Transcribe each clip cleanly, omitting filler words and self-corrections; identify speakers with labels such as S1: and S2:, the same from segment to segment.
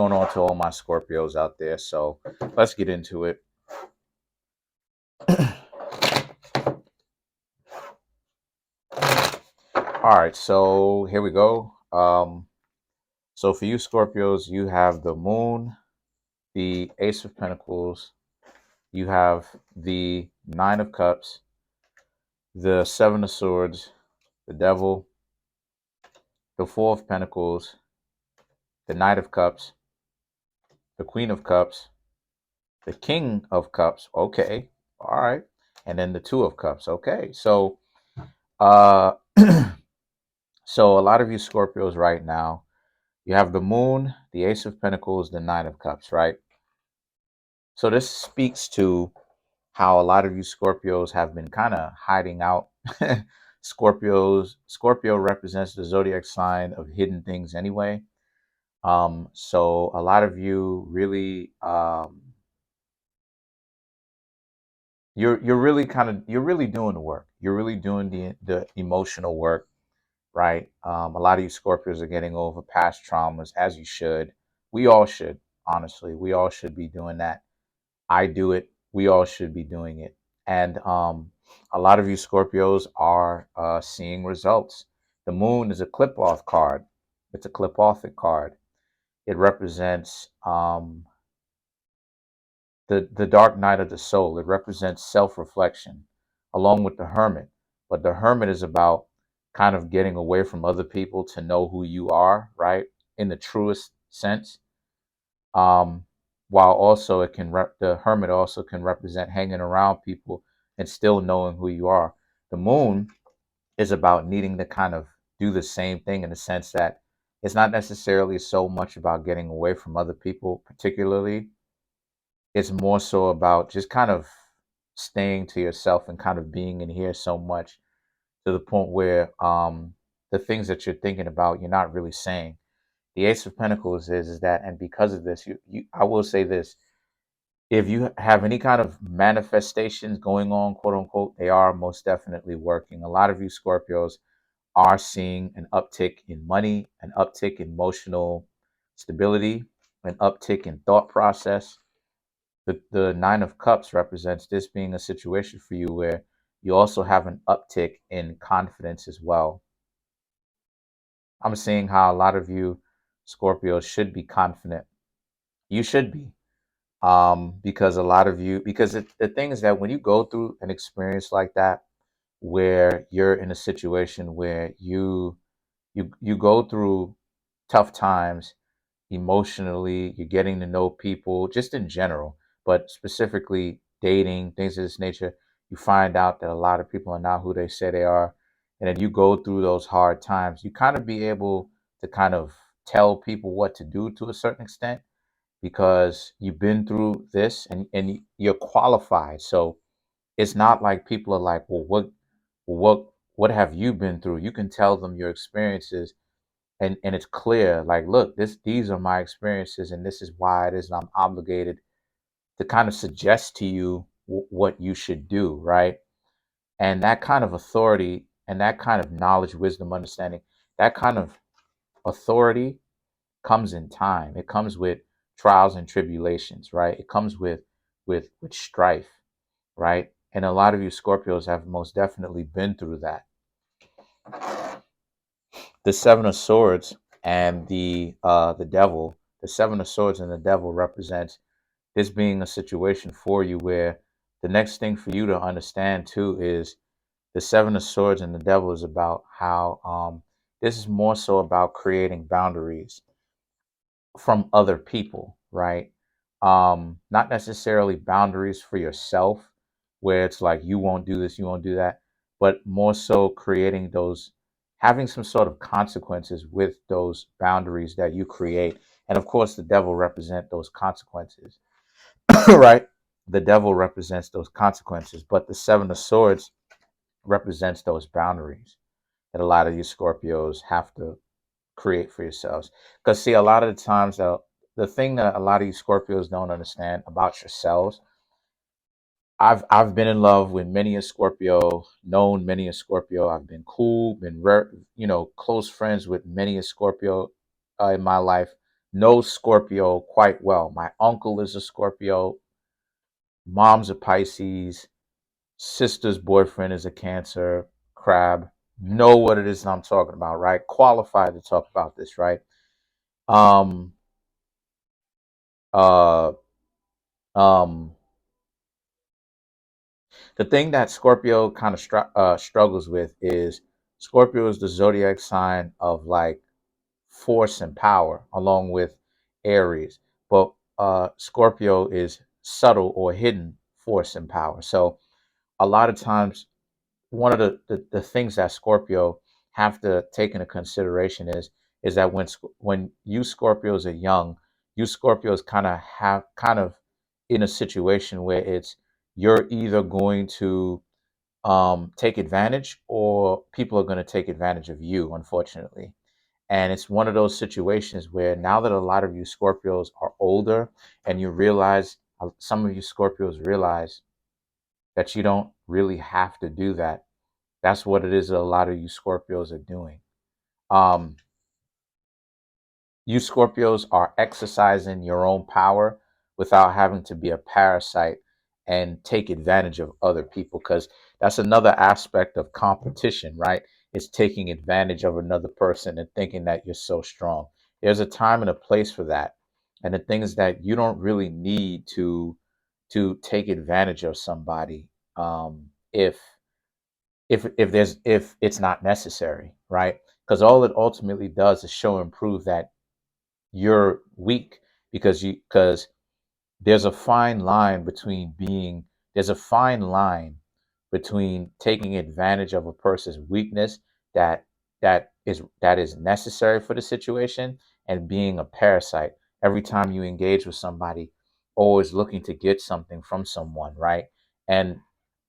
S1: Going on to all my Scorpios out there. So let's get into it. All right, so here we go. So for you Scorpios, you have the Moon, the Ace of Pentacles, you have the Nine of Cups, the Seven of Swords, the Devil, the Four of Pentacles, the Knight of Cups, the Queen of Cups, the King of Cups. Okay, all right, and then the Two of Cups. Okay, so uh, so a lot of you Scorpios right now, you have the Moon, the Ace of Pentacles, the Nine of Cups, right? So this speaks to how a lot of you Scorpios have been kind of hiding out. Scorpio represents the zodiac sign of hidden things anyway. So a lot of you really, you're really doing the work. You're really doing the emotional work, right? A lot of you Scorpios are getting over past traumas, as you should. We all should, honestly. We all should be doing that. I do it. We all should be doing it. And a lot of you Scorpios are seeing results. The Moon is a clip-off card. It's a clip-off card. It represents the dark night of the soul. It represents self-reflection, along with the Hermit. But the Hermit is about kind of getting away from other people to know who you are, right? In the truest sense. Um, while also the Hermit also can represent hanging around people and still knowing who you are. The Moon is about needing to kind of do the same thing in the sense that it's not necessarily so much about getting away from other people, particularly. It's more so about just kind of staying to yourself and kind of being in here so much to the point where the things that you're thinking about, you're not really saying. The Ace of Pentacles is that, and because of this, I will say this: if you have any kind of manifestations going on, quote unquote, they are most definitely working. A lot of you Scorpios are seeing an uptick in money, an uptick in emotional stability, an uptick in thought process. The Nine of Cups represents this being a situation for you where you also have an uptick in confidence as well. I'm seeing how a lot of you Scorpios should be confident. You should be. Because a lot of you, because the thing is that when you go through an experience like that, where you're in a situation where you go through tough times emotionally, you're getting to know people just in general, but specifically dating, things of this nature, you find out that a lot of people are not who they say they are. And then you go through those hard times, you kind of be able to kind of tell people what to do to a certain extent because you've been through this and you're qualified. So it's not like people are like, well, what have you been through? You can tell them your experiences and it's clear, like, look, these are my experiences and this is why it is I'm obligated to kind of suggest to you what you should do, right? And that kind of authority and that kind of knowledge, wisdom, understanding, that kind of authority comes in time. It comes with trials and tribulations, right? It comes with strife, right? And a lot of you Scorpios have most definitely been through that. The Seven of Swords and the Devil. The Seven of Swords and the Devil represents this being a situation for you where the next thing for you to understand too is the Seven of Swords and the Devil is about how this is more so about creating boundaries from other people, right? Not necessarily boundaries for yourself, where it's like you won't do this, you won't do that, but more so creating those, having some sort of consequences with those boundaries that you create. And of course, the devil represents those consequences, right? The devil represents those consequences, but the Seven of Swords represents those boundaries that a lot of you Scorpios have to create for yourselves. Because see, a lot of the times the thing that a lot of you Scorpios don't understand about yourselves, I've been in love with many a Scorpio, known many a Scorpio. I've been cool, been close friends with many a Scorpio in my life. know Scorpio quite well. My uncle is a Scorpio, mom's a Pisces, sister's boyfriend is a Cancer, crab. Know what it is I'm talking about, right? Qualified to talk about this, right? Um, uh, um, the thing that Scorpio kind of struggles with is Scorpio is the zodiac sign of like force and power, along with Aries. But Scorpio is subtle or hidden force and power. So a lot of times, one of the things that Scorpio have to take into consideration is that when you Scorpios are young, you Scorpios kind of in a situation where it's you're either going to take advantage or people are going to take advantage of you, unfortunately. And it's one of those situations where now that a lot of you Scorpios are older and you realize, some of you Scorpios realize that you don't really have to do that. That's what it is that a lot of you Scorpios are doing. Um, you Scorpios are exercising your own power without having to be a parasite and take advantage of other people, because that's another aspect of competition, right? It's taking advantage of another person and thinking that you're so strong. There's a time and a place for that. And the thing is that you don't really need to take advantage of somebody if it's not necessary, right? Because all it ultimately does is show and prove that you're weak, because there's a fine line between being there's a fine line between taking advantage of a person's weakness that that is necessary for the situation, and being a parasite every time you engage with somebody, always looking to get something from someone, right? And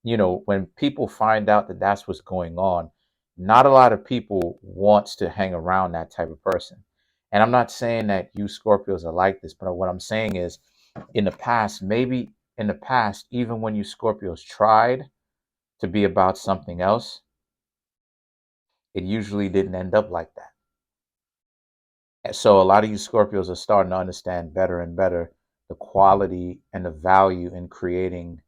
S1: when people find out that that's what's going on, not a lot of people wants to hang around that type of person. And I'm not saying that you Scorpios are like this, but what I'm saying is, in the past, maybe in the past, even when you Scorpios tried to be about something else, it usually didn't end up like that. And so a lot of you Scorpios are starting to understand better and better the quality and the value in creating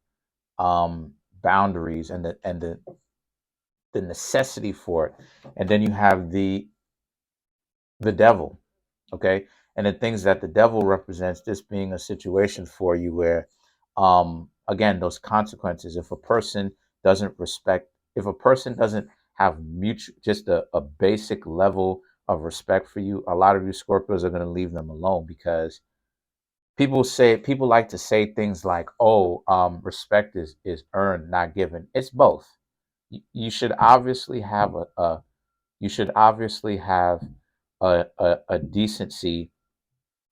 S1: boundaries, and the necessity for it. And then you have the devil, okay? And the things that the devil represents, this being a situation for you where, again, those consequences, if a person doesn't have mutual, just a basic level of respect for you, a lot of you Scorpios are going to leave them alone, because people like to say things like, oh, respect is earned, not given. It's both. You should obviously have you should obviously have a decency.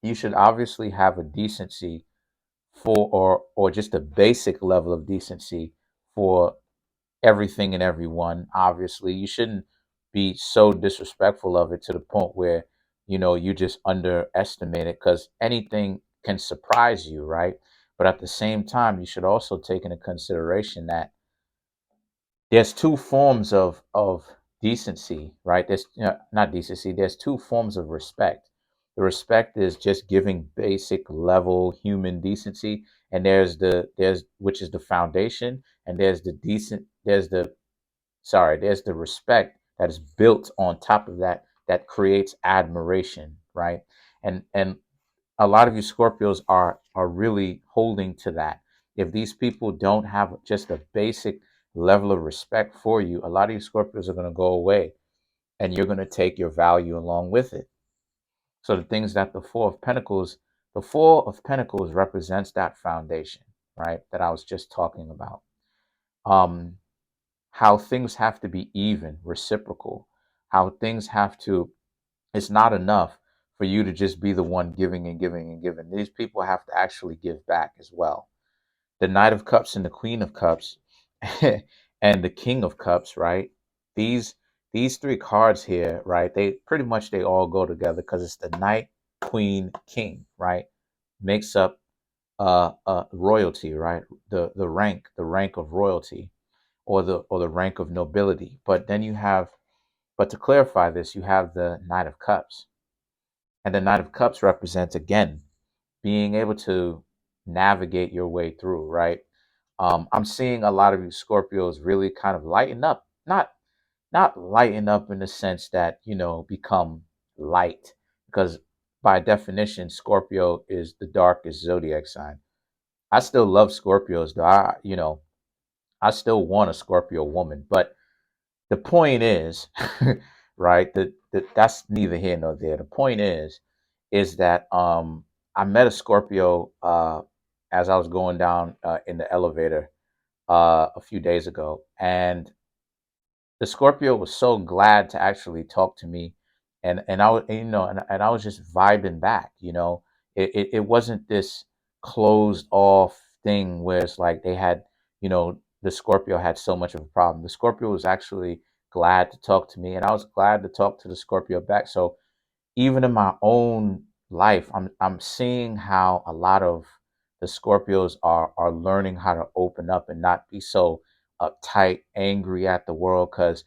S1: You should obviously have a decency for, or just a basic level of decency for everything and everyone. Obviously, you shouldn't be so disrespectful of it to the point where you just underestimate it, because anything can surprise you, right? But at the same time, you should also take into consideration that there's two forms of decency, right? There's, not decency, there's two forms of respect. The respect is just giving basic level human decency, and there's which is the foundation, and there's the respect that is built on top of that, that creates admiration, right? And a lot of you Scorpios are really holding to that. If these people don't have just a basic level of respect for you, a lot of you Scorpios are going to go away, and you're going to take your value along with it. So the things that the Four of Pentacles represents that foundation, right? That I was just talking about. Um, how things have to be even, reciprocal, how things have to, it's not enough for you to just be the one giving and giving and giving. These people have to actually give back as well. The Knight of Cups and the Queen of Cups and the King of Cups, right? These these three cards here, right? They all go together, because it's the Knight, Queen, King, right? Makes up royalty, right? The rank of royalty, or the rank of nobility. But to clarify this, you have the Knight of Cups. And the Knight of Cups represents, again, being able to navigate your way through, right? I'm seeing a lot of you Scorpios really kind of lighten up, not lighten up in the sense that, become light, because by definition, Scorpio is the darkest zodiac sign. I still love Scorpios, though. I still want a Scorpio woman, but the point is, right? That's neither here nor there. The point is that I met a Scorpio as I was going down in the elevator a few days ago, and the Scorpio was so glad to actually talk to me, and I was, and I was just vibing back. It wasn't this closed off thing where it's like they had, the Scorpio had so much of a problem. The Scorpio was actually glad to talk to me, and I was glad to talk to the Scorpio back. So even in my own life, I'm seeing how a lot of the Scorpios are learning how to open up and not be so uptight, angry at the world, because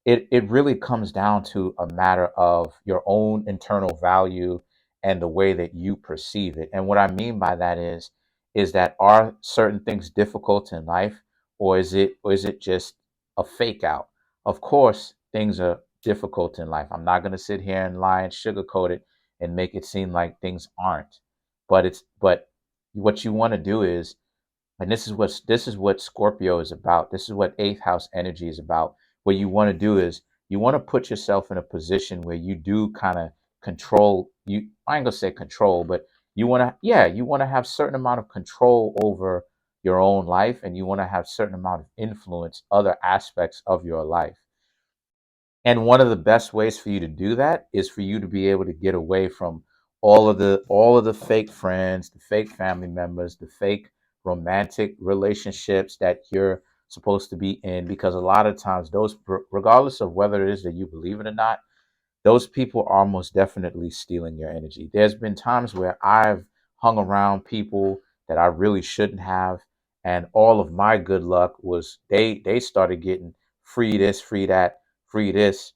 S1: it really comes down to a matter of your own internal value and the way that you perceive it. And what I mean by that is that, are certain things difficult in life, or is it just a fake out? Of course things are difficult in life. I'm not going to sit here and lie and sugarcoat it and make it seem like things aren't. But what you want to do is, and this is what Scorpio is about. This is what eighth house energy is about. What you want to do is, you want to put yourself in a position where you do kind of control. I ain't gonna say control, but you want to have certain amount of control over your own life, and you want to have certain amount of influence other aspects of your life. And one of the best ways for you to do that is for you to be able to get away from all of the fake friends, the fake family members, the fake romantic relationships that you're supposed to be in, because a lot of times those, regardless of whether it is that you believe it or not, those people are most definitely stealing your energy. There's been times where I've hung around people that I really shouldn't have, and all of my good luck was they started getting free this, free that, free this,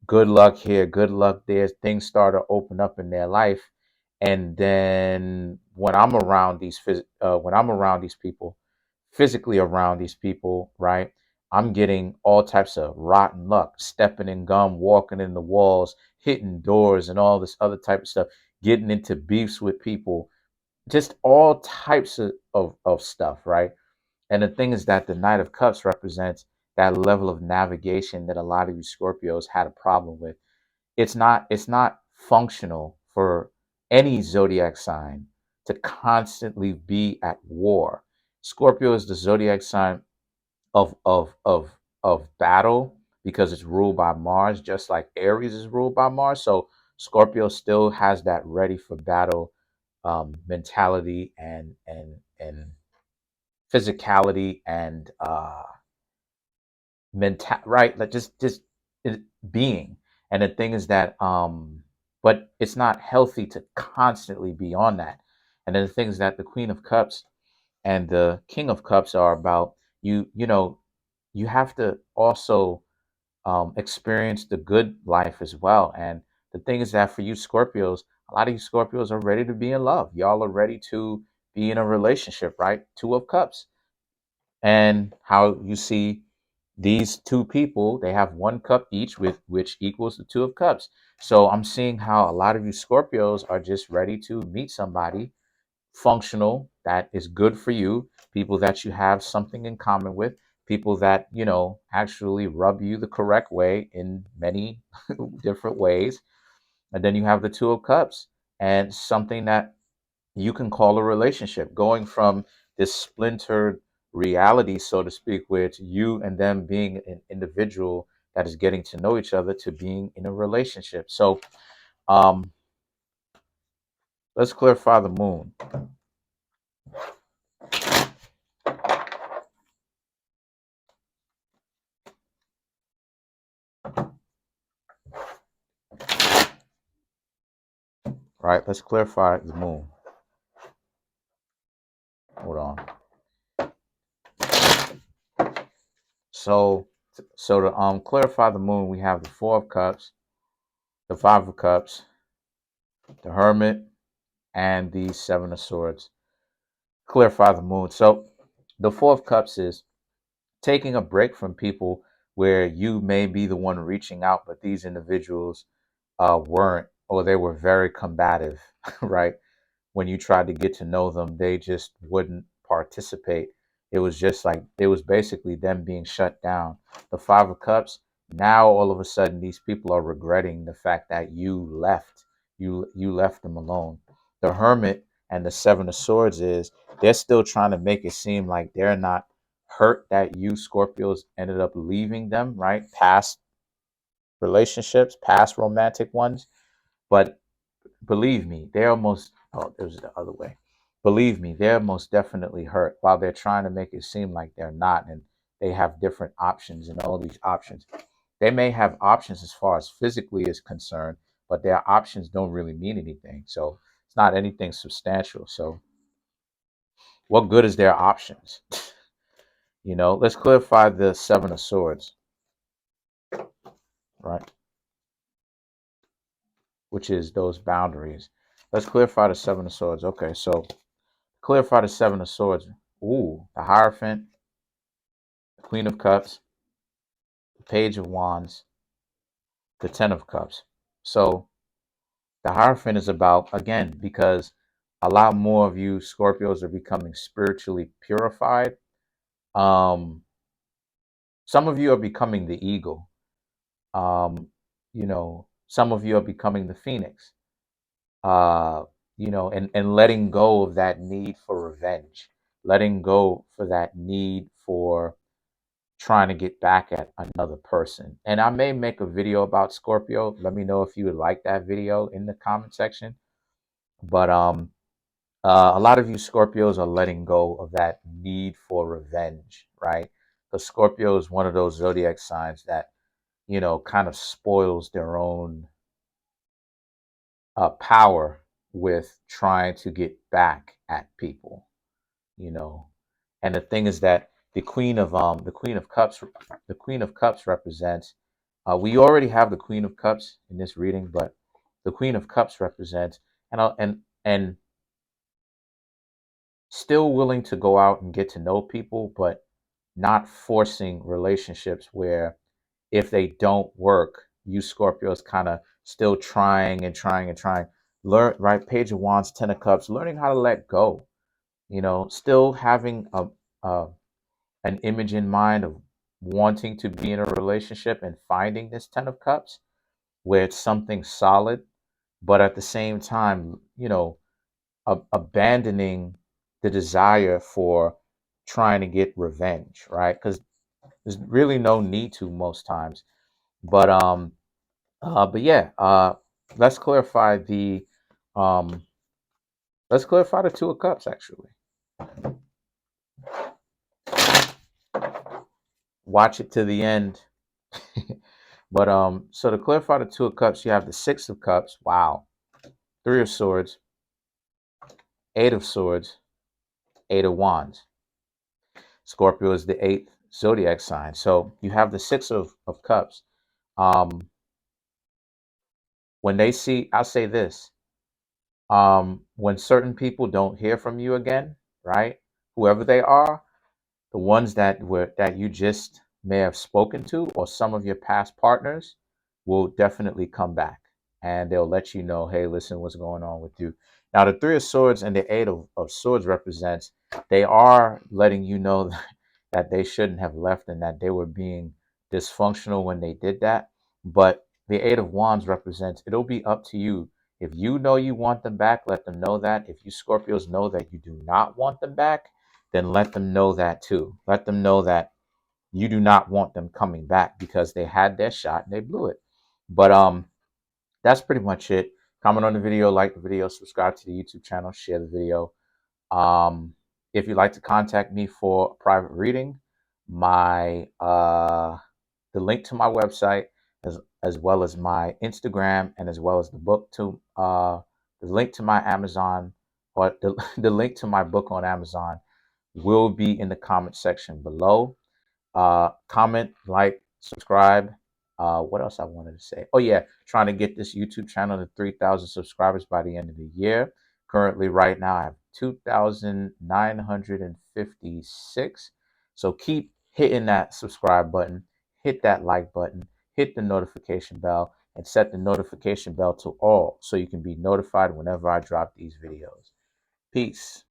S1: good luck here, good luck there. Things start to open up in their life, and then when I'm around these people, physically around these people, right? I'm getting all types of rotten luck, stepping in gum, walking in the walls, hitting doors, and all this other type of stuff, getting into beefs with people, just all types of stuff, right? And the thing is that the Knight of Cups represents that level of navigation that a lot of you Scorpios had a problem with. It's not functional for any zodiac sign to constantly be at war. Scorpio is the zodiac sign of battle, because it's ruled by Mars, just like Aries is ruled by Mars. So Scorpio still has that ready for battle mentality and physicality and right, like just it, being. And the thing is that but it's not healthy to constantly be on that. And then the thing is that the Queen of Cups and the King of Cups are about, you have to also experience the good life as well. And the thing is that for you Scorpios, a lot of you Scorpios are ready to be in love. Y'all are ready to be in a relationship, right? Two of Cups. And how you see these two people, they have one cup each, with which equals the Two of Cups. So I'm seeing how a lot of you Scorpios are just ready to meet somebody functional that is good for you, people that you have something in common with, people that, actually rub you the correct way in many different ways. And then you have the Two of Cups, and something that you can call a relationship, going from this splintered reality, so to speak, where it's you and them being an individual that is getting to know each other, to being in a relationship. So um let's clarify the moon. Right, let's clarify the moon. Hold on. So to clarify the moon, we have the Four of Cups, the Five of Cups, the Hermit, and the Seven of Swords. Clarify the Moon. So the Four of Cups is taking a break from people where you may be the one reaching out, but these individuals weren't, or they were very combative, right? When you tried to get to know them, they just wouldn't participate. It was just like, it was basically them being shut down. The Five of Cups, now all of a sudden, these people are regretting the fact that you left. You left them alone. The Hermit and the Seven of Swords is they're still trying to make it seem like they're not hurt that you Scorpios ended up leaving them, right? Past relationships, past romantic ones. But believe me, they're almost, oh, it was the other way. Believe me, they're most definitely hurt while they're trying to make it seem like they're not. And they have different options and all these options. They may have options as far as physically is concerned, but their options don't really mean anything. So it's not anything substantial. So what good is their options? Let's clarify the Seven of Swords, right? Which is those boundaries. Let's clarify the Seven of Swords. Okay, so clarify the Seven of Swords. Ooh, the Hierophant, the Queen of Cups, the Page of Wands, the Ten of Cups. So the Hierophant is about, again, because a lot more of you Scorpios are becoming spiritually purified. Um, some of you are becoming the eagle. Some of you are becoming the phoenix. uh, and letting go of that need for revenge, letting go for that need for trying to get back at another person. And I may make a video about Scorpio. Let me know if you would like that video in the comment section. But a lot of you Scorpios are letting go of that need for revenge, right? Because Scorpio is one of those zodiac signs that, kind of spoils their own power with trying to get back at people, you know. And the thing is that the Queen of Cups represents. We already have the Queen of Cups in this reading, but the Queen of Cups represents and still willing to go out and get to know people, but not forcing relationships where if they don't work, you Scorpios kind of still trying and trying and trying. Learn, right? Page of Wands, Ten of Cups, learning how to let go. Still having a an image in mind of wanting to be in a relationship and finding this Ten of Cups where it's something solid, but at the same time, abandoning the desire for trying to get revenge, right? Because there's really no need to most times. But yeah, let's clarify the um, let's clarify the Two of Cups. Actually, watch it to the end. But so to clarify the Two of Cups, you have the Six of Cups. Wow, Three of Swords, Eight of Swords, Eight of Wands. Scorpio is the eighth zodiac sign. So you have the Six of Cups. Um, when they see, I'll say this: when certain people don't hear from you again, right? Whoever they are, the ones that you just may have spoken to, or some of your past partners, will definitely come back and they'll let you know, hey, listen, what's going on with you. Now the Three of Swords and the Eight of Swords represents, they are letting you know that they shouldn't have left and that they were being dysfunctional when they did that. But the Eight of Wands represents, it'll be up to you. If you know you want them back, let them know that. If you Scorpios know that you do not want them back, then let them know that too. Let them know that you do not want them coming back because they had their shot and they blew it. But that's pretty much it. Comment on the video, like the video, subscribe to the YouTube channel, share the video. Um, if you'd like to contact me for a private reading, my the link to my website as well as my Instagram and as well as the link to my Amazon, or the link to my book on Amazon will be in the comment section below. Comment, like, subscribe. What else I wanted to say? Oh yeah, trying to get this YouTube channel to 3,000 subscribers by the end of the year. Currently, right now, I have 2,956. So keep hitting that subscribe button, hit that like button, hit the notification bell, and set the notification bell to all so you can be notified whenever I drop these videos. Peace.